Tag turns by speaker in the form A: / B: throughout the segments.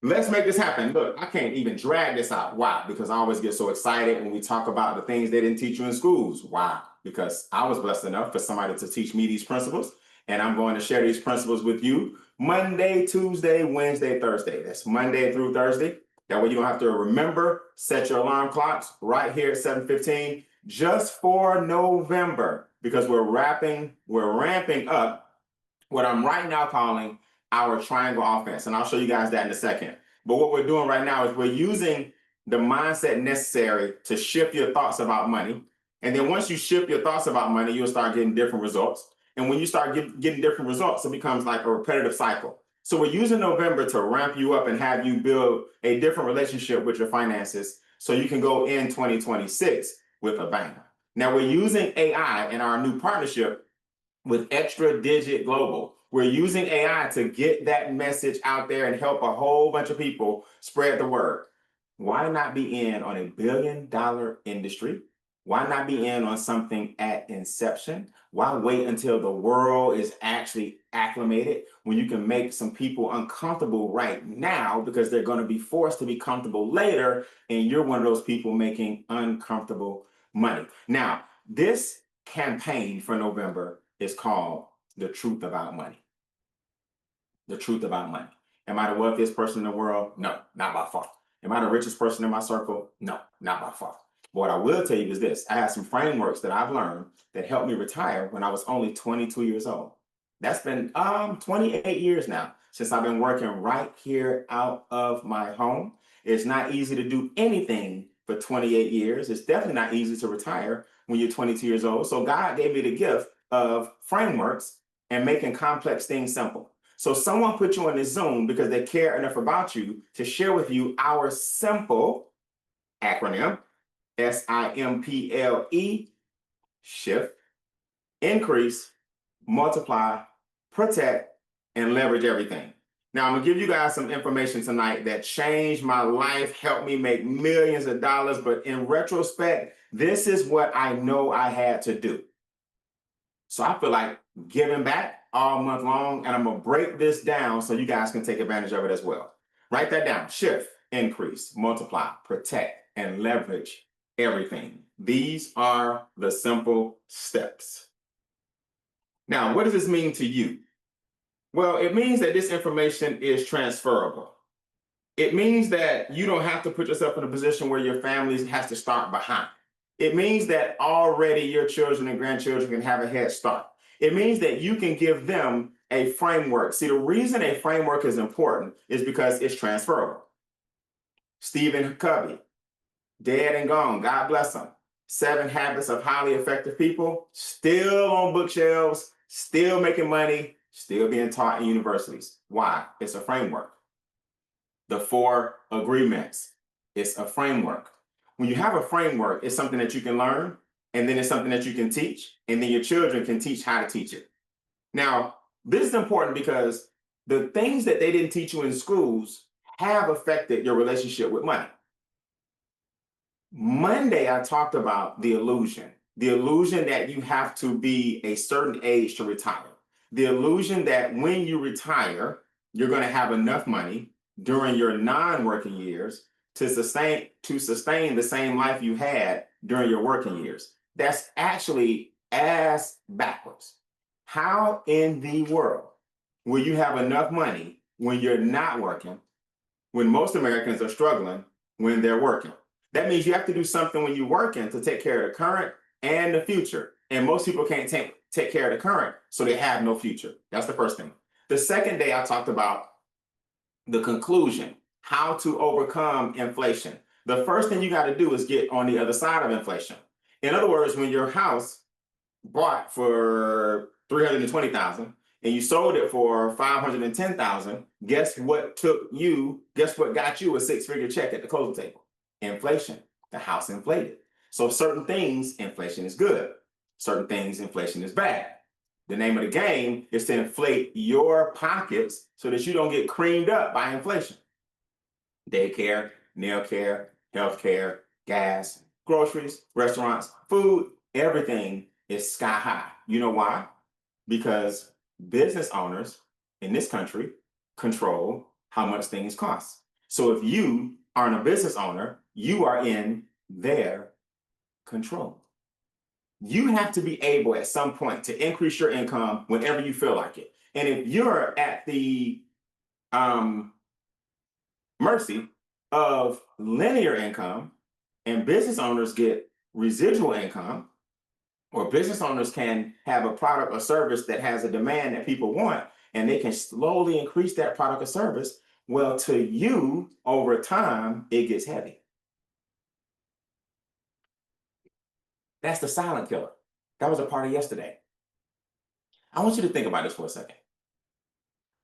A: Let's make this happen. Look, I can't even drag this out. Why? Because I always get so excited when we talk about the things they didn't teach you in schools. Why? Because I was blessed enough for somebody to teach me these principles, and I'm going to share these principles with you Monday, Tuesday, Wednesday, Thursday. That's Monday through Thursday. That way you don't have to remember, set your alarm clocks right here at 7:15 just for November, because we're ramping up what I'm right now calling our triangle offense. And I'll show you guys that in a second. But what we're doing right now is we're using the mindset necessary to shift your thoughts about money. And then once you shift your thoughts about money, you'll start getting different results. And when you start getting different results, it becomes like a repetitive cycle. So we're using November to ramp you up and have you build a different relationship with your finances so you can go in 2026 with a bang. Now we're using AI in our new partnership with Extra Digit Global. We're using AI to get that message out there and help a whole bunch of people spread the word. Why not be in on $1 billion industry? Why not be in on something at inception? Why wait until the world is actually acclimated when you can make some people uncomfortable right now because they're going to be forced to be comfortable later, and you're one of those people making uncomfortable money. Now, this campaign for November is called The Truth About Money. The Truth About Money. Am I the wealthiest person in the world? No, not by far. Am I the richest person in my circle? No, not by far. But what I will tell you is this. I have some frameworks that I've learned that helped me retire when I was only 22 years old. That's been 28 years now since I've been working right here out of my home. It's not easy to do anything for 28 years. It's definitely not easy to retire when you're 22 years old. So God gave me the gift of frameworks and making complex things simple. So someone put you on this Zoom because they care enough about you to share with you our simple acronym, S.I.M.P.L.E, shift, increase, multiply, protect, and leverage everything. Now, I'm going to give you guys some information tonight that changed my life, helped me make millions of dollars. But in retrospect, this is what I know I had to do. So I feel like giving back all month long, and I'm going to break this down so you guys can take advantage of it as well. Write that down. Shift, increase, multiply, protect, and leverage everything. These are the simple steps. Now, what does this mean to you? Well, it means that this information is transferable. It means that you don't have to put yourself in a position where your family has to start behind. It means that already your children and grandchildren can have a head start. It means that you can give them a framework. See, the reason a framework is important is because it's transferable. Stephen Covey, dead and gone, God bless him. 7 Habits of Highly Effective People, still on bookshelves, still making money, still being taught in universities. Why? It's a framework. The 4 Agreements, it's a framework. When you have a framework, it's something that you can learn, and then it's something that you can teach, and then your children can teach how to teach it. Now, this is important because the things that they didn't teach you in schools have affected your relationship with money. Monday, I talked about the illusion that you have to be a certain age to retire, the illusion that when you retire, you're going to have enough money during your non-working years to sustain the same life you had during your working years. That's actually ass backwards. How in the world will you have enough money when you're not working, when most Americans are struggling when they're working? That means you have to do something when you're working to take care of the current and the future. And most people can't take care of the current, so they have no future. That's the first thing. The second day, I talked about the conclusion, how to overcome inflation. The first thing you got to do is get on the other side of inflation. In other words, when your house bought for $320,000 and you sold it for $510,000, guess what got you a 6-figure check at the closing table? Inflation. The house inflated. So certain things, inflation is good. Certain things, inflation is bad. The name of the game is to inflate your pockets so that you don't get creamed up by inflation. Daycare, nail care, healthcare, gas, groceries, restaurants, food, everything is sky high. You know why? Because business owners in this country control how much things cost. So if you aren't a business owner, you are in their control. You have to be able at some point to increase your income whenever you feel like it. And if you're at the mercy of linear income and business owners get residual income, or business owners can have a product or service that has a demand that people want, and they can slowly increase that product or service, well, to you, over time, it gets heavy. That's the silent killer. That was a part of yesterday. I want you to think about this for a second.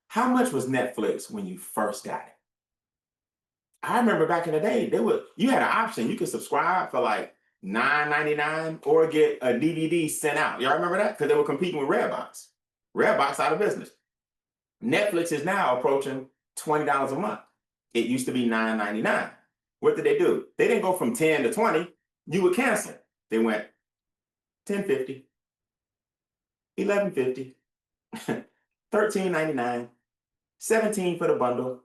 A: How much was Netflix when you first got it? I remember back in the day, you had an option. You could subscribe for like $9.99 or get a DVD sent out. Y'all remember that? Because they were competing with Redbox. Redbox out of business. Netflix is now approaching $20 a month. It used to be $9.99. What did they do? They didn't go from 10 to 20. You would cancel. They went $10.50, $11.50, $13.99, $17 for the bundle,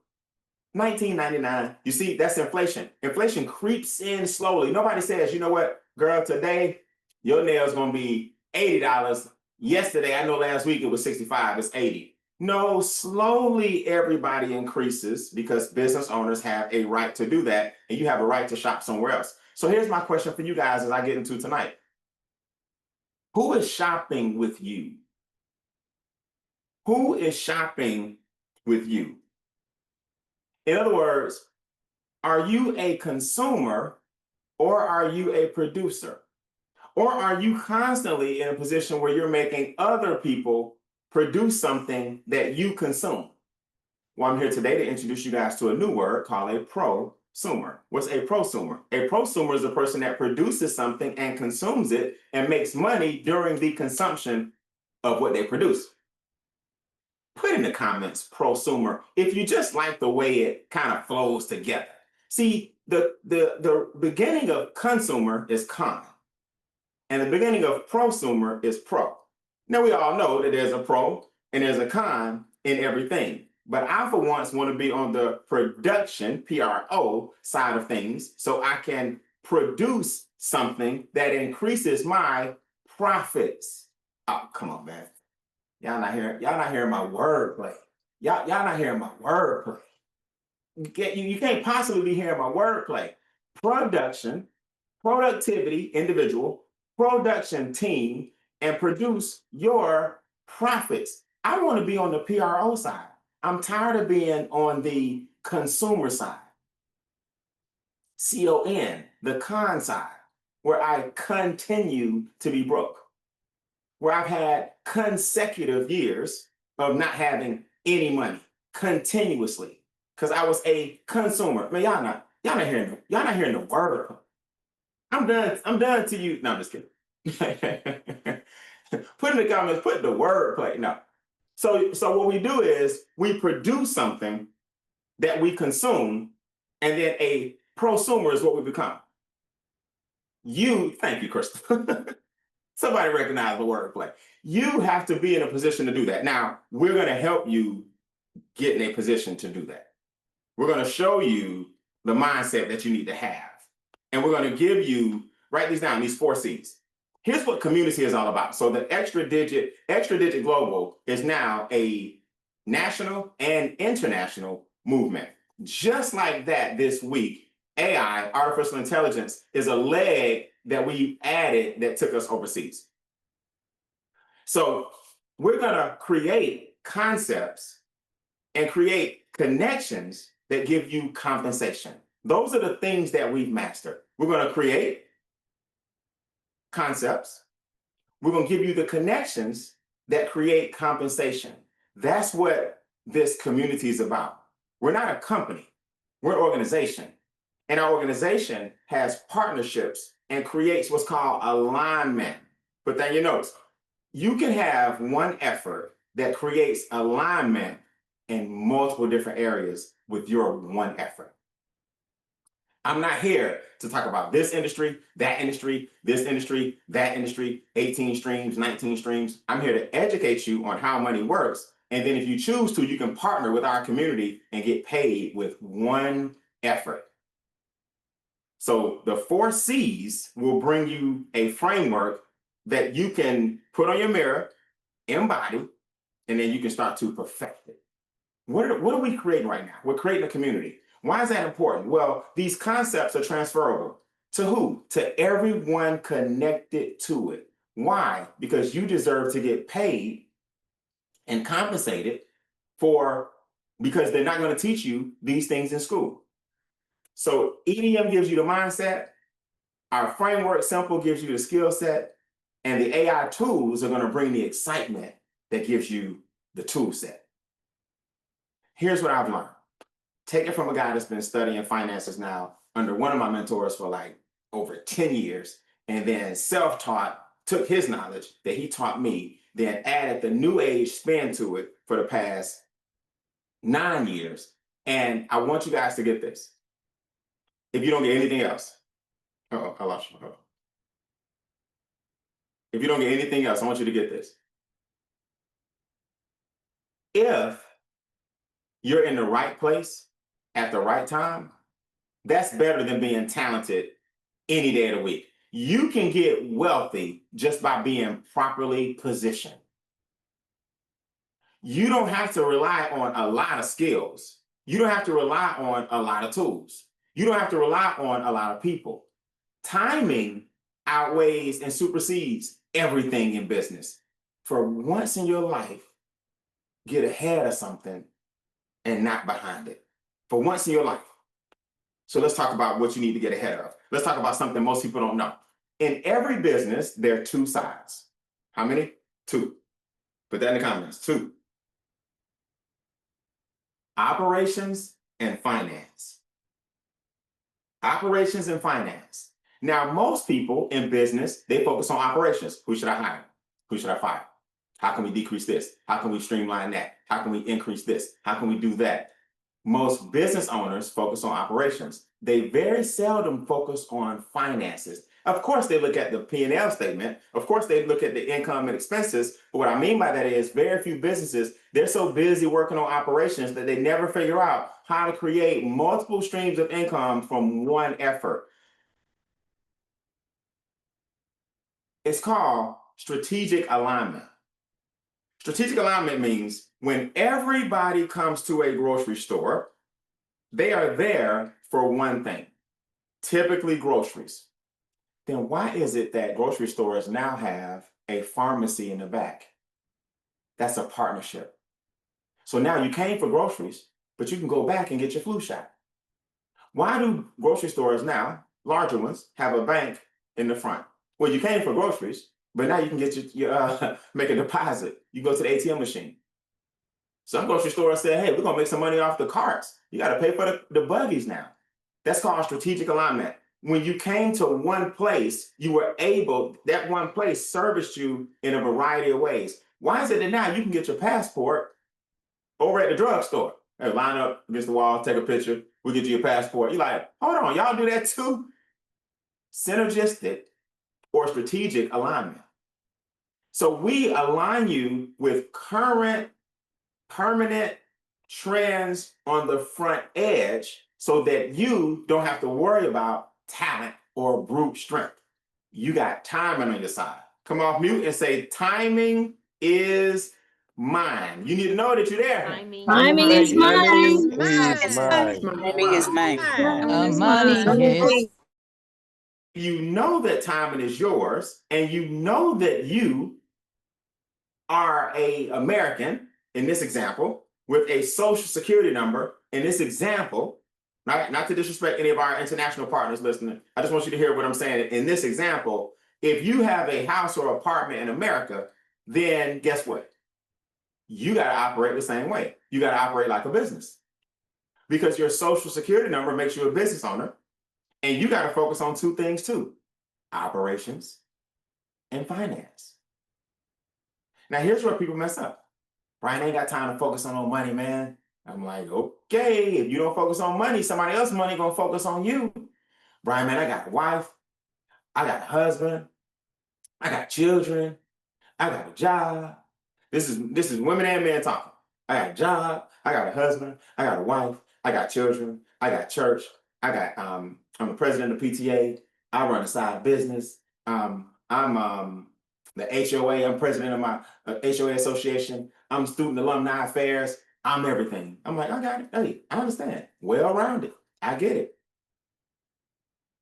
A: $19.99. You see, that's inflation. Inflation creeps in slowly. Nobody says, you know what, girl, today your nail's gonna be $80. Yesterday, I know last week it was 65, it's 80. No, slowly everybody increases because business owners have a right to do that, and you have a right to shop somewhere else. So here's my question for you guys as I get into tonight. Who is shopping with you? Who is shopping with you? In other words, are you a consumer or are you a producer? Or are you constantly in a position where you're making other people produce something that you consume? Well, I'm here today to introduce you guys to a new word called a prosumer. What's a prosumer? A prosumer is a person that produces something and consumes it and makes money during the consumption of what they produce. Put in the comments prosumer if you just like the way it kind of flows together. See, the beginning of consumer is con, and the beginning of prosumer is pro. Now, we all know that there's a pro and there's a con in everything. But I, for once, want to be on the production, PRO, side of things, so I can produce something that increases my profits. Oh, come on, man. Y'all not hearing my wordplay. Y'all not hearing my wordplay. You can't possibly be hearing my wordplay. Production, productivity, individual, production team, and produce your profits. I want to be on the PRO side. I'm tired of being on the consumer side. CON, the con side, where I continue to be broke, where I've had consecutive years of not having any money continuously because I was a consumer. Man, y'all not hearing the word. I'm done to you. No, I'm just kidding. Put in the comments, put the word play. No. So what we do is we produce something that we consume, and then a prosumer is what we become. Thank you, Crystal. Somebody recognize the wordplay. You have to be in a position to do that. Now, we're going to help you get in a position to do that. We're going to show you the mindset that you need to have. And we're going to give you, write these down, these 4 C's. Here's what community is all about. So the Extra Digit Global is now a national and international movement. Just like that, this week, AI, artificial intelligence, is a leg that we added that took us overseas. So we're going to create concepts and create connections that give you compensation. Those are the things that we've mastered. We're going to create concepts. We're going to give you the connections that create compensation. That's what this community is about. We're not a company. We're an organization. And our organization has partnerships and creates what's called alignment. Put that in your notes. You can have one effort that creates alignment in multiple different areas with your one effort. I'm not here to talk about this industry, that industry, this industry, that industry, 18 streams, 19 streams. I'm here to educate you on how money works And then if you choose to, you can partner with our community and get paid with one effort. So the 4 C's will bring you a framework that you can put on your mirror, embody, and then you can start to perfect it. What are we creating right now? We're creating a community. Why is that important? Well, these concepts are transferable. To who? To everyone connected to it. Why? Because you deserve to get paid and compensated for, because they're not going to teach you these things in school. So EDM gives you the mindset, our framework S.I.M.P.L.E gives you the skill set, and the AI tools are going to bring the excitement that gives you the tool set. Here's what I've learned. Take it from a guy that's been studying finances now under one of my mentors for like over 10 years, and then self-taught, took his knowledge that he taught me, then added the new age spin to it for the past 9 years. And I want you guys to get this. If you don't get anything else, I lost you. If you don't get anything else, I want you to get this. If you're in the right place at the right time, that's better than being talented any day of the week. You can get wealthy just by being properly positioned. You don't have to rely on a lot of skills. You don't have to rely on a lot of tools. You don't have to rely on a lot of people. Timing outweighs and supersedes everything in business. For once in your life, get ahead of something and not behind it. For once in your life. So let's talk about what you need to get ahead of. Let's talk about something most people don't know. In every business, there are 2 sides. How many? 2. Put that in the comments. 2. Operations and finance. Operations and finance. Now, most people in business, they focus on operations. Who should I hire? Who should I fire? How can we decrease this? How can we streamline that? How can we increase this? How can we do that? Most business owners focus on operations. They very seldom focus on finances. Of course, they look at the P&L statement. Of course, they look at the income and expenses. But what I mean by that is very few businesses, they're so busy working on operations that they never figure out how to create multiple streams of income from one effort. It's called strategic alignment. Strategic alignment means when everybody comes to a grocery store, they are there for one thing, typically groceries. Then why is it that grocery stores now have a pharmacy in the back? That's a partnership. So now you came for groceries, but you can go back and get your flu shot. Why do grocery stores now, larger ones, have a bank in the front? Well, you came for groceries, but now you can get your make a deposit. You go to the ATM machine. Some grocery stores say, hey, we're going to make some money off the carts. You got to pay for the buggies now. That's called strategic alignment. When you came to one place, you were able, that one place serviced you in a variety of ways. Why is it that now you can get your passport over at the drugstore? Hey, line up against the wall, take a picture, we'll get you your passport. You're like, hold on, y'all do that too? Synergistic or strategic alignment. So we align you with current permanent trends on the front edge so that you don't have to worry about talent or brute strength. You got timing on your side. Come off mute and say, timing is mine. You need to know that you're there.
B: Timing
C: is mine.
D: Timing is mine.
A: You know that timing is yours, and you know that you are an American, in this example, with a social security number, in this example, not to disrespect any of our international partners listening. I just want you to hear what I'm saying. In this example, if you have a house or apartment in America, then guess what? You got to operate the same way. You got to operate like a business because your social security number makes you a business owner. And you got to focus on 2 things too, operations and finance. Now, here's where people mess up. Brian ain't got time to focus on no money, man. I'm like, okay, if you don't focus on money, somebody else's money gonna focus on you. Brian, man, I got a wife, I got a husband, I got children, I got a job. This is women and men talking. I got a job, I got a husband, I got a wife, I got children, I got church, I'm the president of PTA, I run a side business, I'm the HOA, I'm president of my HOA association, I'm student alumni affairs, I'm everything. I'm like, I got it. Hey, I understand. Well rounded. I get it.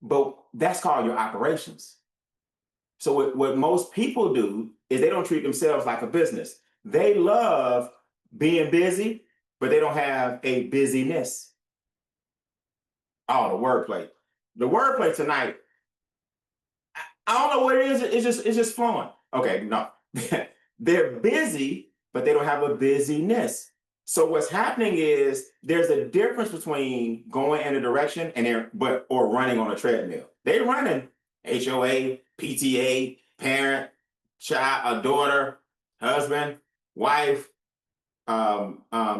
A: But that's called your operations. So what most people do is they don't treat themselves like a business. They love being busy, but they don't have a busyness. Oh, the wordplay. The wordplay tonight, I don't know what it is. It's just flowing. Okay, no. They're busy, but they don't have a busyness. So what's happening is there's a difference between going in a direction or running on a treadmill. They running HOA, PTA, parent, child, a daughter, husband, wife,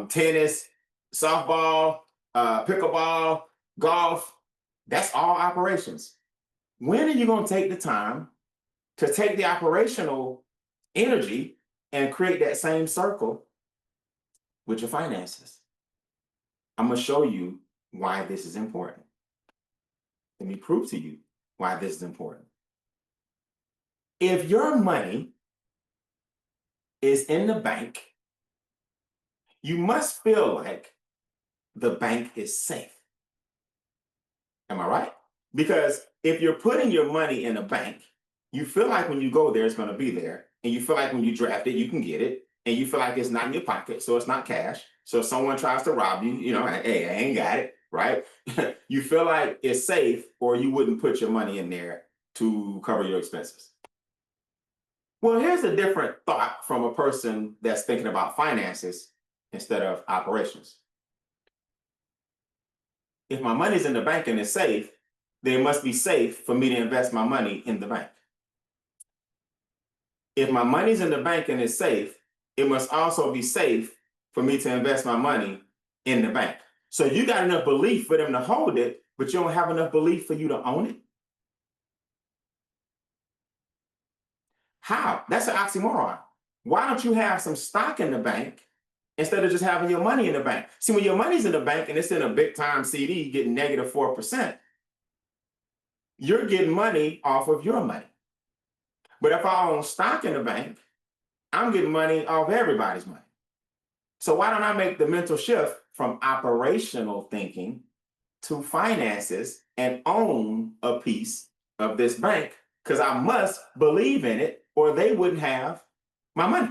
A: tennis, softball, pickleball, golf. That's all operations. When are you going to take the time to take the operational energy and create that same circle with your finances? I'm going to show you why this is important. Let me prove to you why this is important. If your money is in the bank, you must feel like the bank is safe. Am I right? Because if you're putting your money in a bank, you feel like when you go there, it's going to be there. And you feel like when you draft it, you can get it. And you feel like it's not in your pocket, so it's not cash. So if someone tries to rob you, hey, I ain't got it, right? You feel like it's safe, or you wouldn't put your money in there to cover your expenses. Well, here's a different thought from a person that's thinking about finances instead of operations. If my money's in the bank and it's safe, then it must be safe for me to invest my money in the bank. If my money's in the bank and it's safe, it must also be safe for me to invest my money in the bank. So you got enough belief for them to hold it, but you don't have enough belief for you to own it? How? That's an oxymoron. Why don't you have some stock in the bank instead of just having your money in the bank? See, when your money's in the bank and it's in a big time CD getting negative 4%, you're getting money off of your money. But if I own stock in the bank, I'm getting money off everybody's money. So why don't I make the mental shift from operational thinking to finances and own a piece of this bank? Because I must believe in it or they wouldn't have my money.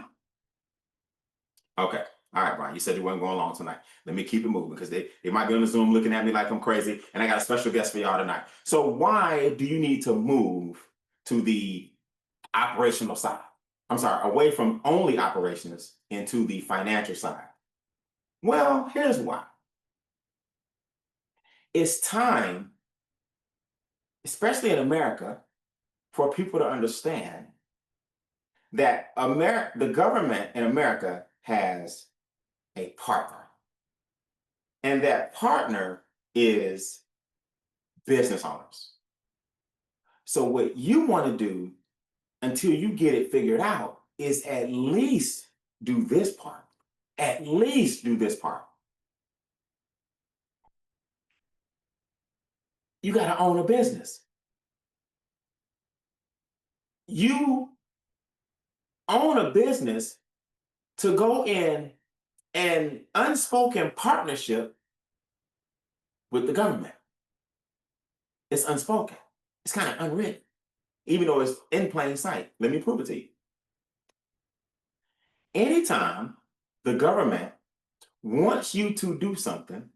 A: Okay. All right, Brian, you said you weren't going along tonight. Let me keep it moving because they might be on the Zoom looking at me like I'm crazy. And I got a special guest for y'all tonight. So why do you need to move to the operational side? I'm sorry, away from only operations into the financial side. Well, here's why. It's time, especially in America, for people to understand that the government in America has a partner. And that partner is business owners. So what you want to do until you get it figured out is at least do this part. At least do this part. You got to own a business. You own a business to go in an unspoken partnership with the government. It's unspoken. It's kind of unwritten, even though it's in plain sight. Let me prove it to you. Anytime the government wants you to do something,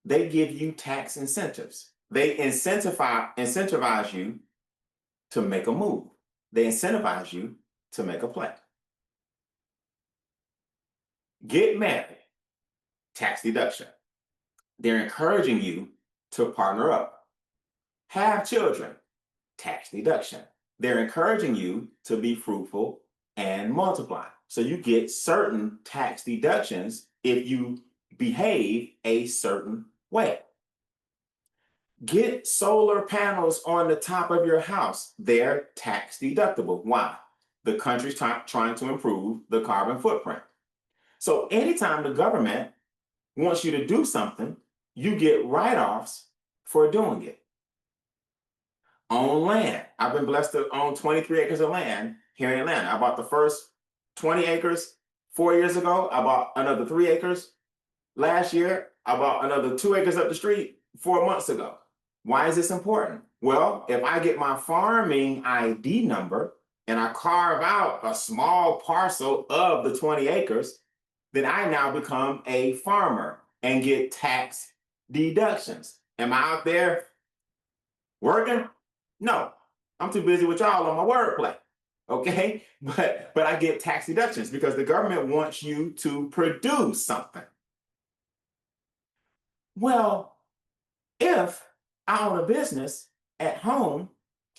A: they give you tax incentives. They incentivize you to make a move. They incentivize you to make a play. Get married, tax deduction. They're encouraging you to partner up. Have children, tax deduction. They're encouraging you to be fruitful and multiply. So you get certain tax deductions if you behave a certain way. Get solar panels on the top of your house. They're tax deductible. Why? The country's trying to improve the carbon footprint. So anytime the government wants you to do something, you get write-offs for doing it. Own land. I've been blessed to own 23 acres of land here in Atlanta. I bought the first 20 acres 4 years ago. I bought another 3 acres last year. I bought another 2 acres up the street 4 months ago. Why is this important? Well, if I get my farming ID number and I carve out a small parcel of the 20 acres, then I now become a farmer and get tax deductions. Am I out there working? No, I'm too busy with y'all on my wordplay. Okay, but I get tax deductions because the government wants you to produce something. Well, if I own a business at home,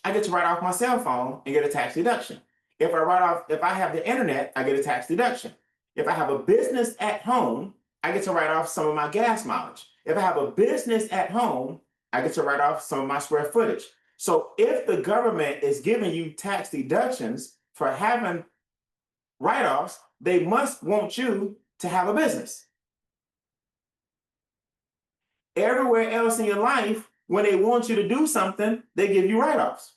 A: I get to write off my cell phone and get a tax deduction. If I have the internet, I get a tax deduction. If I have a business at home, I get to write off some of my gas mileage. If I have a business at home, I get to write off some of my square footage. So if the government is giving you tax deductions for having write-offs, they must want you to have a business. Everywhere else in your life, when they want you to do something, they give you write-offs.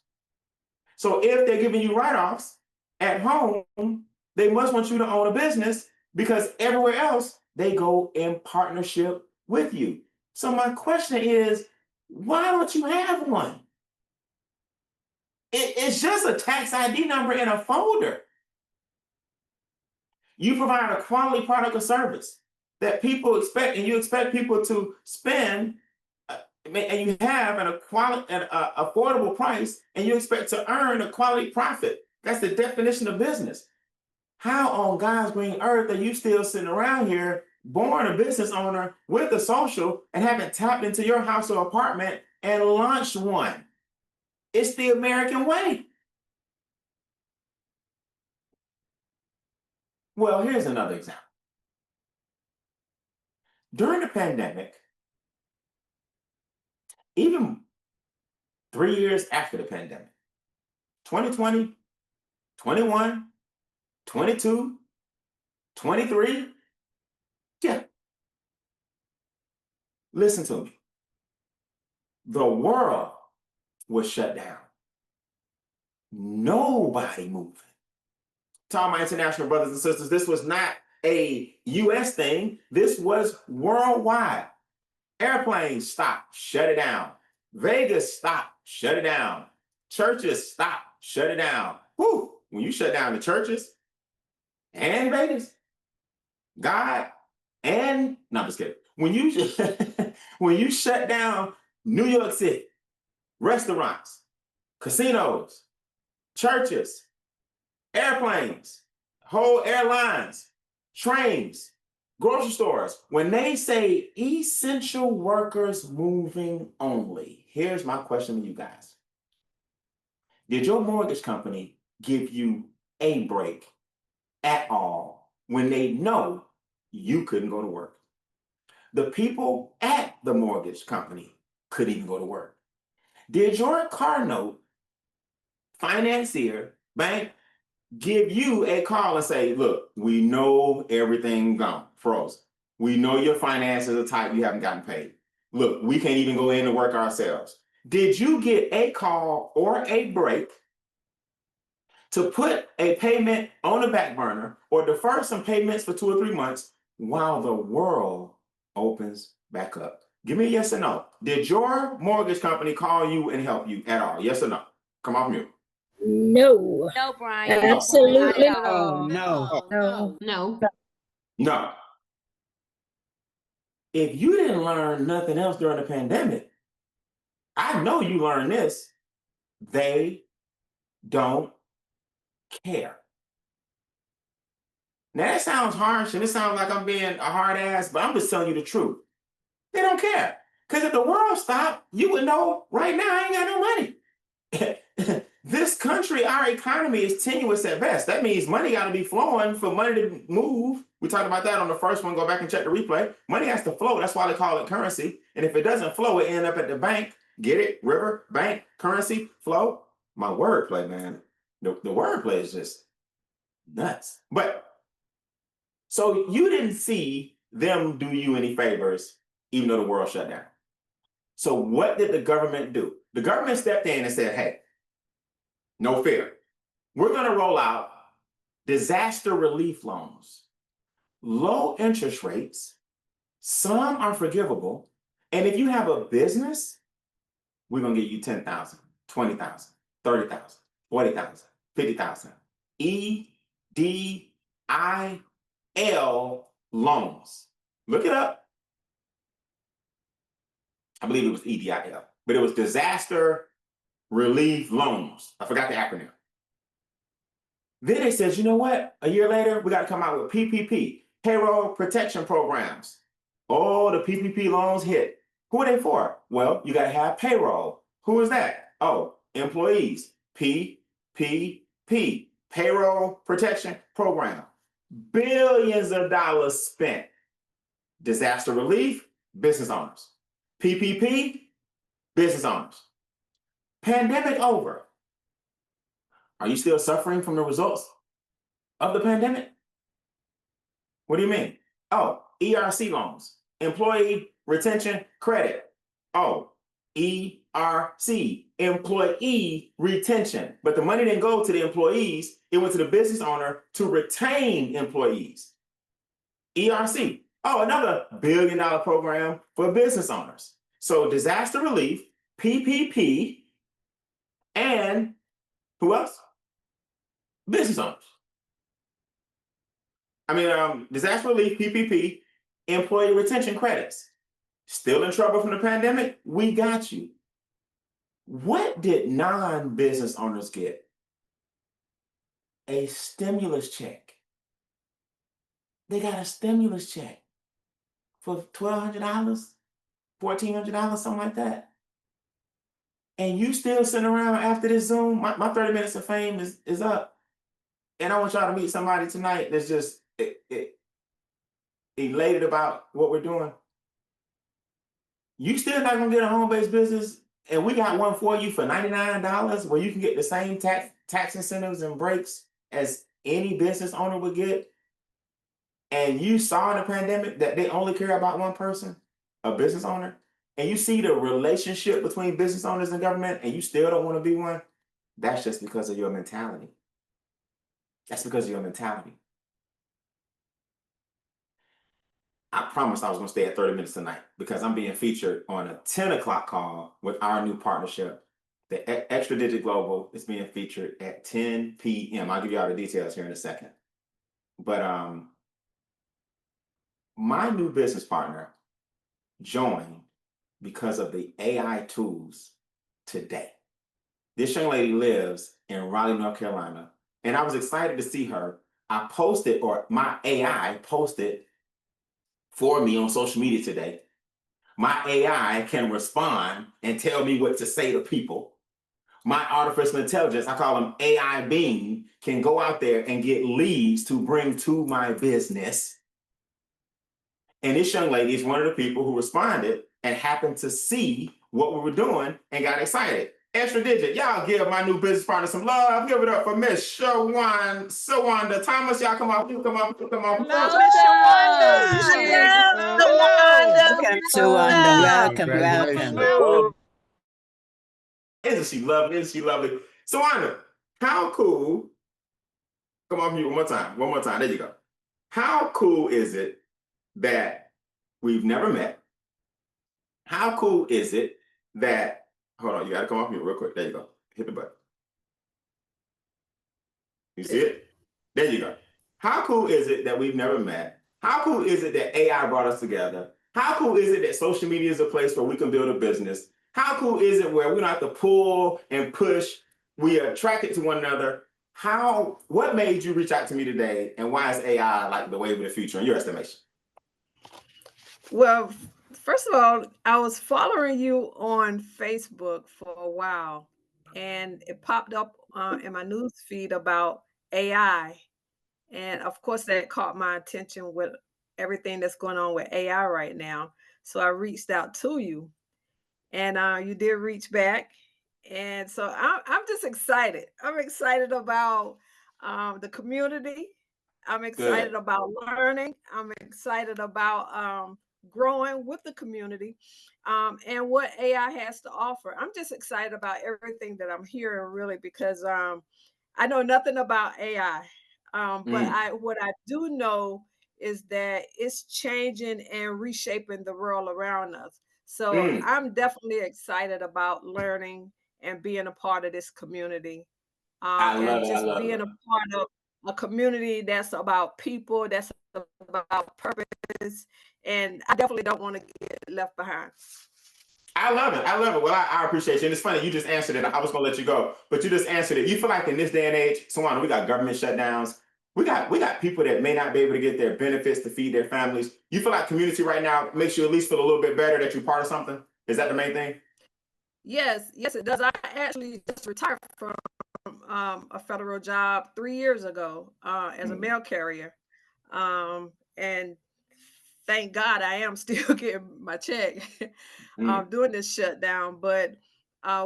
A: So if they're giving you write-offs at home, they must want you to own a business because everywhere else, they go in partnership with you. So my question is, why don't you have one? It's just a tax ID number in a folder. You provide a quality product or service that people expect, and you expect people to spend, and you have an affordable price, and you expect to earn a quality profit. That's the definition of business. How on God's green earth are you still sitting around here, born a business owner with a social, and haven't tapped into your house or apartment and launched one? It's the American way. Well, here's another example. During the pandemic, even 3 years after the pandemic, 2020, 21, 22, 23, yeah, listen to me. The world was shut down. Nobody moving. To all my international brothers and sisters, this was not a US thing. This was worldwide. Airplanes stopped, shut it down. Vegas stopped, shut it down. Churches stopped, shut it down. Whew, when you shut down the churches and Vegas, God, and no, I'm just kidding. When you when you shut down New York City, restaurants, casinos, churches, airplanes, whole airlines, trains, grocery stores, when they say essential workers moving only, here's my question to you guys. Did your mortgage company give you a break at all when they know you couldn't go to work? The people at the mortgage company couldn't even go to work. Did your car note financier, bank, give you a call and say, look, we know everything gone, frozen. We know your finances are tight, you haven't gotten paid. Look, we can't even go in and work ourselves. Did you get a call or a break to put a payment on the back burner or defer some payments for 2 or 3 months while the world opens back up? Give me a yes or no. Did your mortgage company call you and help you at all? Yes or no? Come off mute.
B: No.
C: No, Brian.
B: Absolutely
C: Not at all.
D: No.
B: no.
C: No.
A: No. If you didn't learn nothing else during the pandemic, I know you learned this. They don't care. Now that sounds harsh and it sounds like I'm being a hard ass, but I'm just telling you the truth. They don't care. Because if the world stopped, you would know right now I ain't got no money. This country, our economy is tenuous at best. That means money got to be flowing for money to move. We talked about that on the first one. Go back and check the replay. Money has to flow. That's why they call it currency. And if it doesn't flow, it ends up at the bank. Get it? River, bank, currency, flow. My wordplay, man. The wordplay is just nuts. But So you didn't see them do you any favors, even though the world shut down. So what did the government do? The government stepped in and said, hey, no fear. We're going to roll out disaster relief loans, low interest rates. Some are forgivable. And if you have a business, we're going to give you 10,000, 20,000, 30,000, 40,000, 50,000. EDIL loans. Look it up. I believe it was EDIL, but it was disaster relief loans. I forgot the acronym. Then they said, you know what? A year later, we got to come out with PPP, payroll protection programs. Oh, the PPP loans hit. Who are they for? Well, you got to have payroll. Who is that? Oh, employees. PPP, payroll protection program. Billions of dollars spent. Disaster relief, business owners. PPP, business owners. Pandemic over. Are you still suffering from the results of the pandemic? What do you mean? Oh, ERC loans, employee retention credit. Oh, ERC, employee retention. But the money didn't go to the employees, it went to the business owner to retain employees. ERC, oh, another $1 billion program for business owners. So disaster relief, PPP, and who else? Business owners. Disaster relief, PPP, employee retention credits. Still in trouble from the pandemic? We got you. What did non-business owners get? A stimulus check. They got a stimulus check for $1,200, $1,400, something like that. And you still sitting around after this Zoom, my 30 minutes of fame is up. And I want y'all to meet somebody tonight that's just elated about what we're doing. You still not gonna get a home-based business, and we got one for you for $99 where you can get the same tax incentives and breaks as any business owner would get. And you saw in the pandemic that they only care about one person, a business owner, and you see the relationship between business owners and government, and you still don't want to be one. That's just because of your mentality. That's because of your mentality. I promised I was going to stay at 30 minutes tonight because I'm being featured on a 10 o'clock call with our new partnership. The Extra Digit Global is being featured at 10 p.m. I'll give you all the details here in a second. But my new business partner joined because of the AI tools today. This young lady lives in Raleigh, North Carolina, and I was excited to see her. I posted, or my AI posted for me on social media today. My AI can respond and tell me what to say to people. My artificial intelligence, I call them AI Beam, can go out there and get leads to bring to my business. And this young lady is one of the people who responded and happened to see what we were doing and got excited. Extra Digit, y'all give my new business partner some love. Give it up for Miss Shawanda Thomas. Y'all come on.
C: Hello, Miss Shawanda.
D: Welcome, Tawanda. Welcome.
C: Hello.
A: Isn't she lovely? Isn't she lovely? Shawanda, how cool? Come on, mute one more time. One more time. There you go. How cool is it that we've never met? How cool is it that, hold on, you gotta come off mute real quick. There you go. Hit the button. You see it? There you go. How cool is it that we've never met? How cool is it that AI brought us together? How cool is it that social media is a place where we can build a business? How cool is it where we don't have to pull and push? We are attracted to one another. What made you reach out to me today, and why is AI like the wave of the future in your estimation?
C: Well, first of all, I was following you on Facebook for a while, and it popped up in my news feed about AI. And of course, that caught my attention with everything that's going on with AI right now. So I reached out to you, and you did reach back. And so I'm just excited. I'm excited about the community. I'm
A: Good.
C: excited about learning. I'm excited about growing with the community and what AI has to offer. I'm just excited about everything that I'm hearing, really, because I know nothing about AI, but
A: Mm,
C: what I do know is that it's changing and reshaping the world around us. So
A: mm.
C: I'm definitely excited about learning and being a part of this community,
A: I love
C: and
A: it. I
C: just
A: love
C: being
A: it.
C: a part of a community that's about people, that's about purpose, and I definitely don't want to get left behind.
A: I love it. I love it. Well, I appreciate you. And it's funny, you just answered it. I was gonna let you go, but you just answered it. You feel like in this day and age, Tawana, we got government shutdowns. We got people that may not be able to get their benefits to feed their families. You feel like community right now makes you at least feel a little bit better that you're part of something? Is that the main thing?
C: Yes, yes, it does. I actually just retired from a federal job 3 years ago as a
A: Mm,
C: mail carrier, and thank God I am still getting my check
A: mm.
C: during this shutdown. But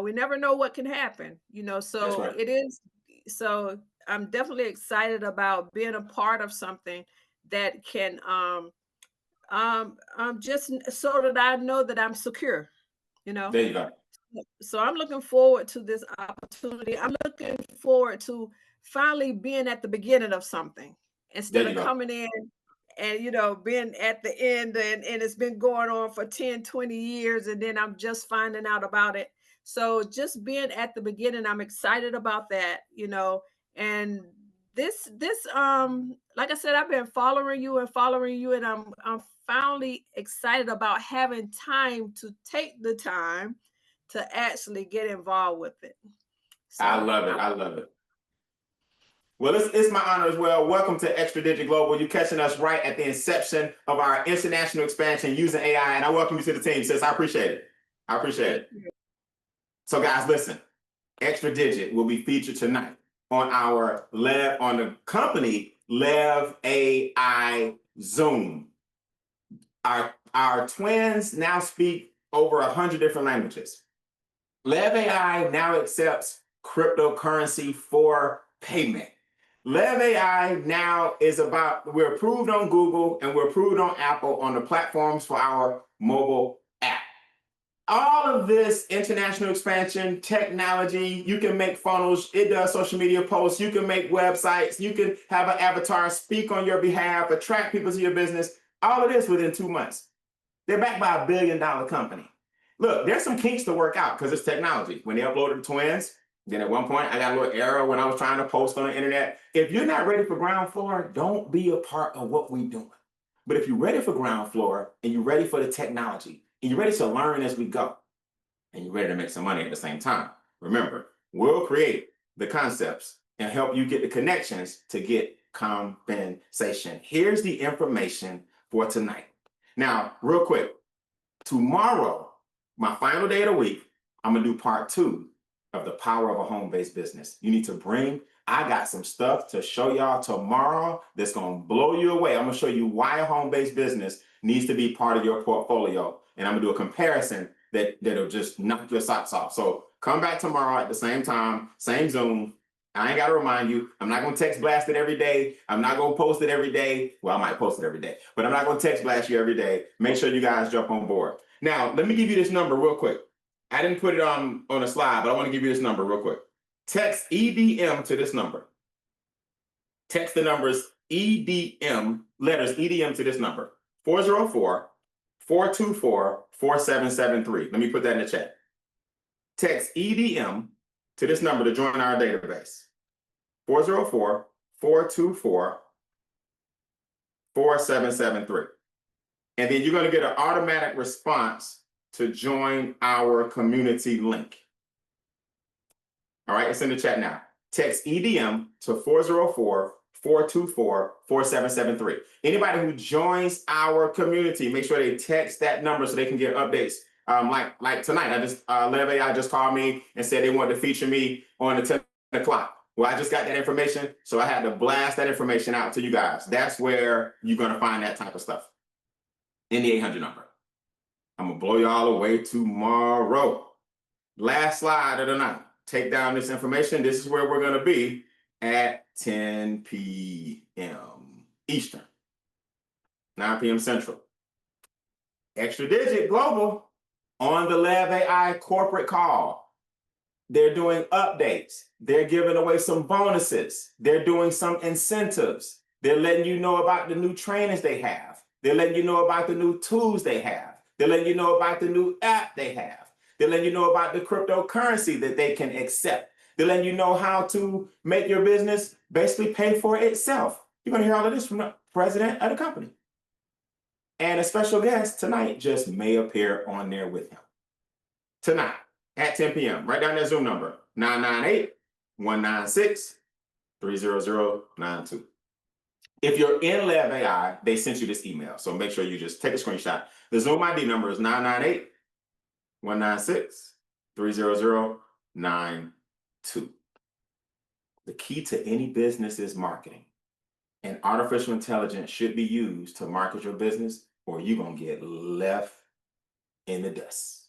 C: we never know what can happen, you know.
A: That's
C: So
A: right.
C: it is. So I'm definitely excited about being a part of something that can just so that I know that I'm secure, you know.
A: There you go.
C: So I'm looking forward to this opportunity. I'm looking forward to finally being at the beginning of something
A: There
C: instead
A: you
C: of
A: go.
C: coming in and being at the end, and it's been going on for 10, 20 years, and then I'm just finding out about it. So just being at the beginning, I'm excited about that, and this like I said, I've been following you, and I'm finally excited about having time to take the time to actually get involved with it.
A: I
C: So
A: love it. I love it. Well, it's my honor as well. Welcome to Extra Digit Global. You're catching us right at the inception of our international expansion using AI, and I welcome you to the team, sis. I appreciate it. I appreciate
C: thank
A: it.
C: you.
A: So, guys, listen. Extra Digit will be featured tonight on our on the company Lev AI Zoom. Our twins now speak over 100 different languages. Lev AI now accepts cryptocurrency for payment. Lev AI now is we're approved on Google and we're approved on Apple on the platforms for our mobile app. All of this international expansion, technology, you can make funnels, it does social media posts, you can make websites, you can have an avatar speak on your behalf, attract people to your business, all of this within 2 months. They're backed by $1 billion company. Look, there's some kinks to work out because it's technology. When they uploaded the twins, then at one point I got a little error when I was trying to post on the internet. If you're not ready for ground floor, don't be a part of what we're doing. But if you're ready for ground floor and you're ready for the technology and you're ready to learn as we go and you're ready to make some money at the same time, remember, we'll create the concepts and help you get the connections to get compensation. Here's the information for tonight. Now, real quick, tomorrow, my final day of the week, I'm gonna do part 2 of the power of a home-based business. You need to I got some stuff to show y'all tomorrow that's gonna blow you away. I'm gonna show you why a home-based business needs to be part of your portfolio. And I'm gonna do a comparison that'll just knock your socks off. So come back tomorrow at the same time, same Zoom. I ain't got to remind you. I'm not going to text blast it every day. I'm not going to post it every day. Well, I might post it every day, but I'm not going to text blast you every day. Make sure you guys jump on board. Now, let me give you this number real quick. I didn't put it on a slide, but I want to give you this number real quick. Text EDM to this number. Text the numbers EDM, letters EDM to this number, 404-424-4773. Let me put that in the chat. Text EDM to this number to join our database. 404-424-4773. And then you're going to get an automatic response to join our community link. All right, it's in the chat now. Text EDM to 404-424-4773. Anybody who joins our community, make sure they text that number so they can get updates. Like tonight, Lev AI just called me and said they wanted to feature me on the 10 o'clock. Well, I just got that information, so I had to blast that information out to you guys. That's where you're going to find that type of stuff in the 800 number. I'm going to blow y'all away tomorrow. Last slide of the night. Take down this information. This is where we're going to be at 10 p.m. Eastern, 9 p.m. Central. Extra Digit Global on the Lev AI corporate call. They're doing updates. They're giving away some bonuses. They're doing some incentives. They're letting you know about the new trainings they have. They're letting you know about the new tools they have. They're letting you know about the new app they have. They're letting you know about the cryptocurrency that they can accept. They're letting you know how to make your business basically pay for itself. You're going to hear all of this from the president of the company. And a special guest tonight just may appear on there with him. Tonight at 10 p.m. Write down that Zoom number, 998-196-30092. If you're in Lev AI, they sent you this email. So make sure you just take a screenshot. The Zoom ID number is 998-196-30092. The key to any business is marketing. And artificial intelligence should be used to market your business, or you're going to get left in the dust.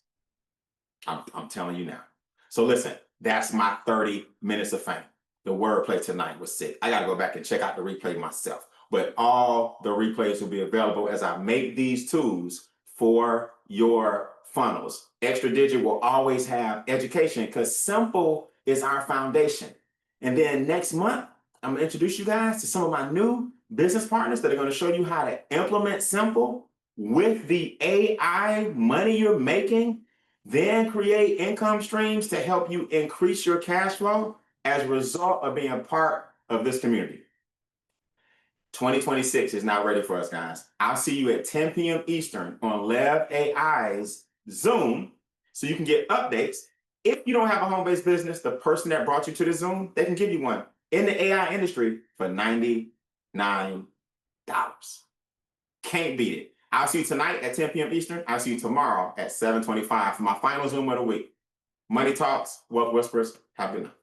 A: I'm telling you now. So listen, that's my 30 minutes of fame. The wordplay tonight was sick. I got to go back and check out the replay myself. But all the replays will be available as I make these tools for your funnels. Extra Digit will always have education because S.I.M.P.L.E is our foundation. And then next month, I'm going to introduce you guys to some of my new business partners that are going to show you how to implement S.I.M.P.L.E with the AI money you're making, then create income streams to help you increase your cash flow as a result of being a part of this community. 2026 is now ready for us, guys. I'll see you at 10 p.m. Eastern on Lev AI's Zoom so you can get updates. If you don't have a home-based business, the person that brought you to the Zoom, they can give you one in the AI industry for $99. Can't beat it. I'll see you tonight at 10 p.m. Eastern. I'll see you tomorrow at 7:25 for my final Zoom of the week. Money Talks, Wealth Whispers. Have a good night.